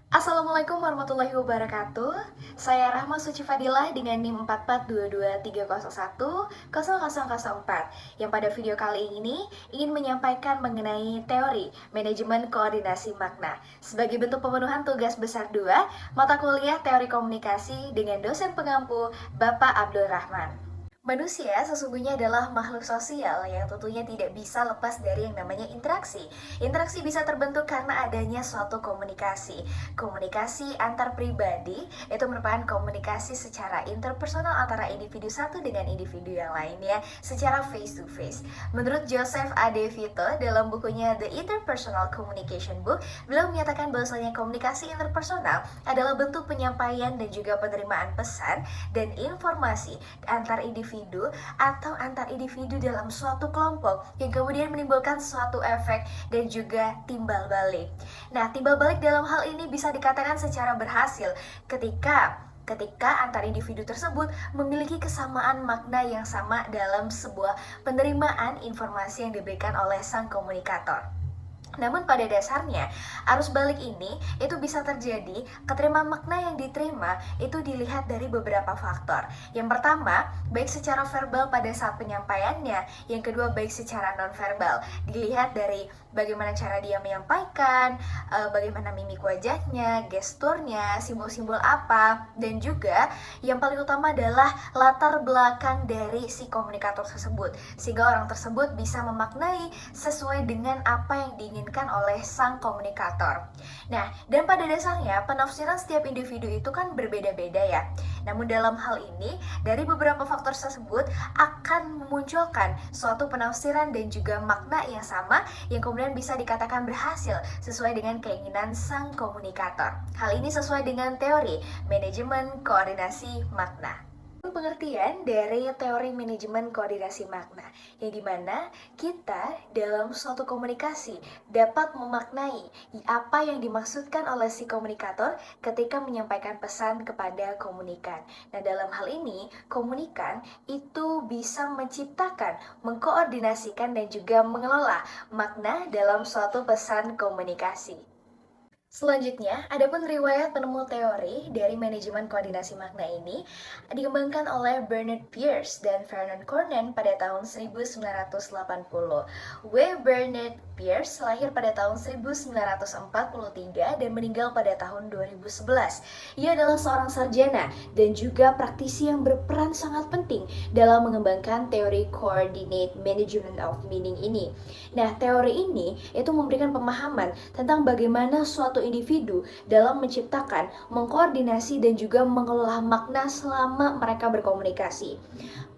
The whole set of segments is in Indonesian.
Assalamualaikum warahmatullahi wabarakatuh. Saya Rahma Suci Fadilah dengan NIM 44223010004 yang pada video kali ini ingin menyampaikan mengenai teori manajemen koordinasi makna sebagai bentuk pemenuhan tugas besar 2 mata kuliah teori komunikasi dengan dosen pengampu Bapak Abdul Rahman. Manusia sesungguhnya adalah makhluk sosial yang tentunya tidak bisa lepas dari yang namanya interaksi. Interaksi bisa terbentuk karena adanya suatu komunikasi. Komunikasi antar pribadi itu merupakan komunikasi secara interpersonal antara individu satu dengan individu yang lainnya secara face to face. Menurut Joseph A. De Vito dalam bukunya The Interpersonal Communication Book, beliau menyatakan bahwasanya komunikasi interpersonal adalah bentuk penyampaian dan juga penerimaan pesan dan informasi antar individu atau antar individu dalam suatu kelompok yang kemudian menimbulkan suatu efek dan juga timbal balik. Nah, timbal balik dalam hal ini bisa dikatakan secara berhasil ketika antar individu tersebut memiliki kesamaan makna yang sama dalam sebuah penerimaan informasi yang diberikan oleh sang komunikator. Namun pada dasarnya, arus balik ini itu bisa terjadi keterima makna yang diterima itu dilihat dari beberapa faktor. Yang pertama, baik secara verbal pada saat penyampaiannya. Yang kedua, baik secara nonverbal. Dilihat dari bagaimana cara dia menyampaikan, bagaimana mimik wajahnya, gesturnya, simbol-simbol apa, dan juga yang paling utama adalah latar belakang dari si komunikator tersebut. Sehingga orang tersebut bisa memaknai sesuai dengan apa yang diinginkan oleh sang komunikator. Nah, dan pada dasarnya penafsiran setiap individu itu kan berbeda-beda ya. Namun dalam hal ini, dari beberapa faktor tersebut akan memunculkan suatu penafsiran dan juga makna yang sama yang kemudian bisa dikatakan berhasil sesuai dengan keinginan sang komunikator. Hal ini sesuai dengan teori manajemen koordinasi makna. Pengertian dari teori manajemen koordinasi makna, yang dimana kita dalam suatu komunikasi dapat memaknai apa yang dimaksudkan oleh si komunikator ketika menyampaikan pesan kepada komunikan. Nah, dalam hal ini, komunikan itu bisa menciptakan, mengkoordinasikan, dan juga mengelola makna dalam suatu pesan komunikasi. Selanjutnya, adapun riwayat penemu teori dari manajemen koordinasi makna ini dikembangkan oleh Bernard Peirce dan Vernon Cornen pada tahun 1980. Bernard Peirce lahir pada tahun 1943 dan meninggal pada tahun 2011. Ia adalah seorang sarjana dan juga praktisi yang berperan sangat penting dalam mengembangkan teori Coordinate Management of Meaning ini. Nah, teori ini itu memberikan pemahaman tentang bagaimana suatu individu dalam menciptakan, mengkoordinasi, dan juga mengelola makna selama mereka berkomunikasi.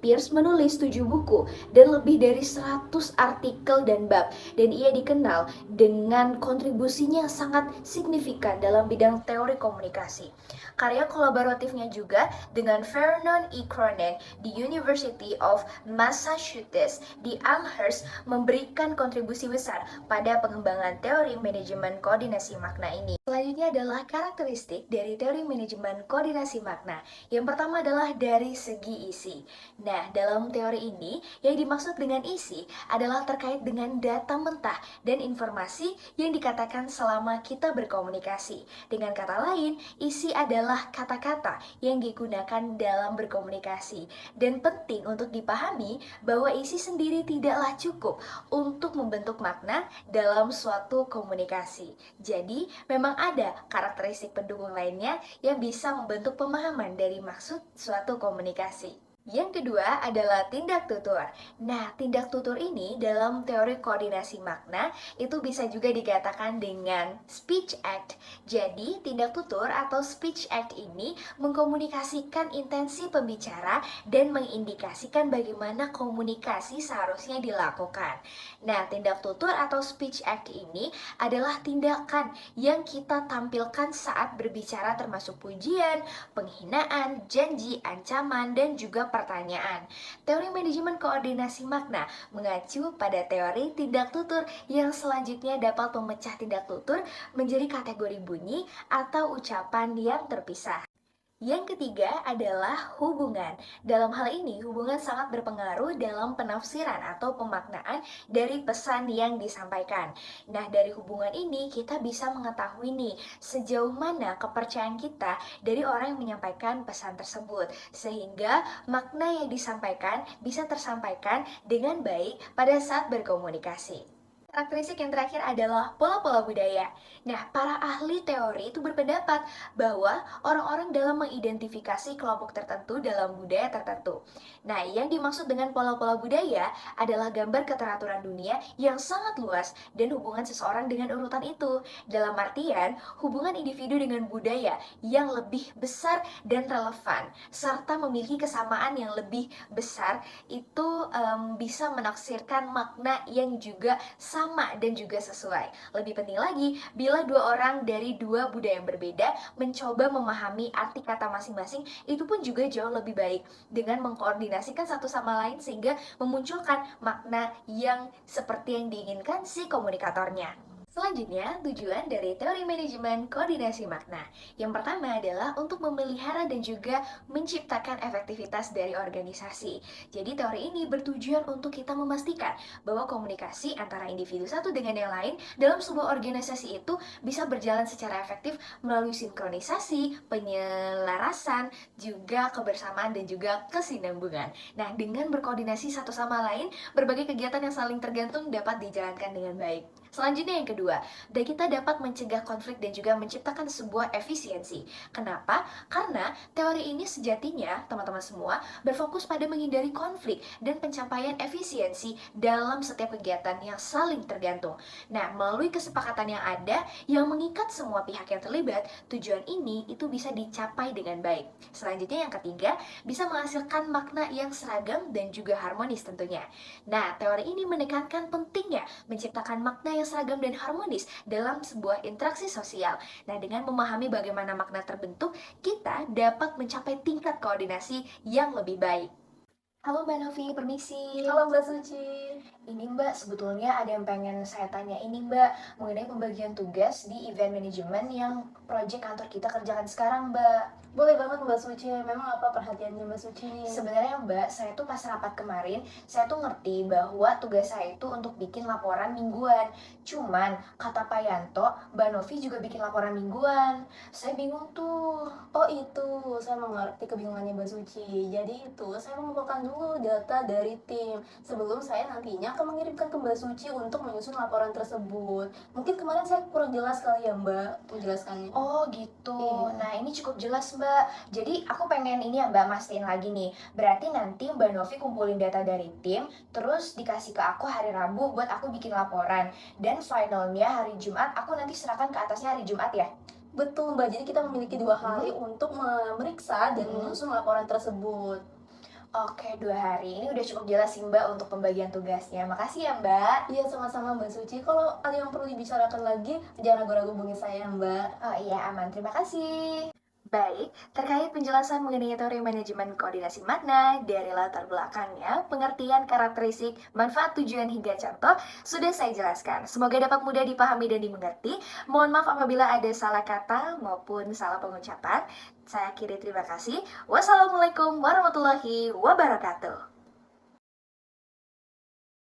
Peirce menulis 7 buku dan lebih dari 100 artikel dan bab, dan ia dikenal dengan kontribusinya yang sangat signifikan dalam bidang teori komunikasi. Karya kolaboratifnya juga dengan Vernon E. Cornen di University of Massachusetts di Amherst memberikan kontribusi besar pada pengembangan teori manajemen koordinasi makna ini. Selanjutnya adalah karakteristik dari teori manajemen koordinasi makna. Yang pertama adalah dari segi isi. Nah, dalam teori ini yang dimaksud dengan isi adalah terkait dengan data mentah dan informasi yang dikatakan selama kita berkomunikasi. Dengan kata lain, isi adalah kata-kata yang digunakan dalam berkomunikasi. Dan penting untuk dipahami bahwa isi sendiri tidaklah cukup untuk membentuk makna dalam suatu komunikasi. Jadi, memang ada karakteristik pendukung lainnya yang bisa membentuk pemahaman dari maksud suatu komunikasi. Yang kedua adalah tindak tutur. Nah, tindak tutur ini dalam teori koordinasi makna itu bisa juga dikatakan dengan speech act. Jadi, tindak tutur atau speech act ini mengkomunikasikan intensi pembicara dan mengindikasikan bagaimana komunikasi seharusnya dilakukan. Nah, tindak tutur atau speech act ini adalah tindakan yang kita tampilkan saat berbicara termasuk pujian, penghinaan, janji, ancaman, dan juga pertanyaan. Teori manajemen koordinasi makna mengacu pada teori tindak tutur yang selanjutnya dapat memecah tindak tutur menjadi kategori bunyi atau ucapan yang terpisah. Yang ketiga adalah hubungan. Dalam hal ini, hubungan sangat berpengaruh dalam penafsiran atau pemaknaan dari pesan yang disampaikan. Nah, dari hubungan ini kita bisa mengetahui nih sejauh mana kepercayaan kita dari orang yang menyampaikan pesan tersebut. Sehingga makna yang disampaikan bisa tersampaikan dengan baik pada saat berkomunikasi. Karakteristik yang terakhir adalah pola-pola budaya. Nah, para ahli teori itu berpendapat bahwa orang-orang dalam mengidentifikasi kelompok tertentu dalam budaya tertentu. Nah, yang dimaksud dengan pola-pola budaya adalah gambar keteraturan dunia yang sangat luas dan hubungan seseorang dengan urutan itu. Dalam artian, hubungan individu dengan budaya yang lebih besar dan relevan, serta memiliki kesamaan yang lebih besar, itu bisa menaksirkan makna yang juga sama dan juga sesuai. Lebih penting lagi, bila dua orang dari dua budaya yang berbeda mencoba memahami arti kata masing-masing, itu pun juga jauh lebih baik dengan mengkoordinasikan satu sama lain sehingga memunculkan makna yang seperti yang diinginkan si komunikatornya. Selanjutnya, tujuan dari teori manajemen koordinasi makna. Yang pertama adalah untuk memelihara dan juga menciptakan efektivitas dari organisasi. Jadi teori ini bertujuan untuk kita memastikan bahwa komunikasi antara individu satu dengan yang lain dalam sebuah organisasi itu bisa berjalan secara efektif melalui sinkronisasi, penyelarasan, juga kebersamaan dan juga kesinambungan. Nah, dengan berkoordinasi satu sama lain, berbagai kegiatan yang saling tergantung dapat dijalankan dengan baik. Selanjutnya yang kedua, dan kita dapat mencegah konflik dan juga menciptakan sebuah efisiensi. Kenapa? Karena teori ini sejatinya, teman-teman semua, berfokus pada menghindari konflik dan pencapaian efisiensi dalam setiap kegiatan yang saling tergantung. Nah, melalui kesepakatan yang ada, yang mengikat semua pihak yang terlibat, tujuan ini itu bisa dicapai dengan baik. Selanjutnya yang ketiga, bisa menghasilkan makna yang seragam dan juga harmonis tentunya. Nah, teori ini menekankan pentingnya menciptakan makna yang seragam dan harmonis dalam sebuah interaksi sosial. Nah, dengan memahami bagaimana makna terbentuk, kita dapat mencapai tingkat koordinasi yang lebih baik. Halo Mbak Novi, permisi. Halo Mbak Suci. Ini Mbak, sebetulnya ada yang pengen saya tanya ini Mbak, mengenai pembagian tugas di event manajemen yang proyek kantor kita kerjakan sekarang Mbak. Boleh banget Mbak Suci, memang apa perhatiannya Mbak Suci nih? Sebenarnya Mbak, saya tuh pas rapat kemarin, saya tuh ngerti bahwa tugas saya itu untuk bikin laporan mingguan. Cuman, kata Pak Yanto, Mbak Novi juga bikin laporan mingguan. Saya bingung tuh. Oh itu, saya mengerti kebingungannya Mbak Suci. Jadi itu, saya mengumpulkan dulu data dari tim sebelum saya nantinya akan mengirimkan ke Mbak Suci untuk menyusun laporan tersebut. Mungkin kemarin saya kurang jelas kali ya Mbak menjelaskannya. Oh gitu. Iya. Nah ini cukup jelas Mbak. Jadi aku pengen ini ya Mbak mastiin lagi nih. Berarti nanti Mbak Novi kumpulin data dari tim, terus dikasih ke aku hari Rabu buat aku bikin laporan. Dan finalnya hari Jumat, aku nanti serahkan ke atasnya hari Jumat ya? Betul Mbak, jadi kita memiliki 2 hari untuk memeriksa dan Mhm. menyusun laporan tersebut. Oke, 2 hari. Ini udah cukup jelas sih Mbak untuk pembagian tugasnya. Makasih ya Mbak. Iya sama-sama Mbak Suci. Kalau ada yang perlu dibicarakan lagi, jangan ragu-ragu hubungi saya Mbak. Oh iya, aman. Terima kasih. Baik, terkait penjelasan mengenai teori manajemen koordinasi makna dari latar belakangnya, pengertian karakteristik, manfaat tujuan hingga contoh, sudah saya jelaskan. Semoga dapat mudah dipahami dan dimengerti. Mohon maaf apabila ada salah kata maupun salah pengucapan. Saya akhiri terima kasih. Wassalamualaikum warahmatullahi wabarakatuh.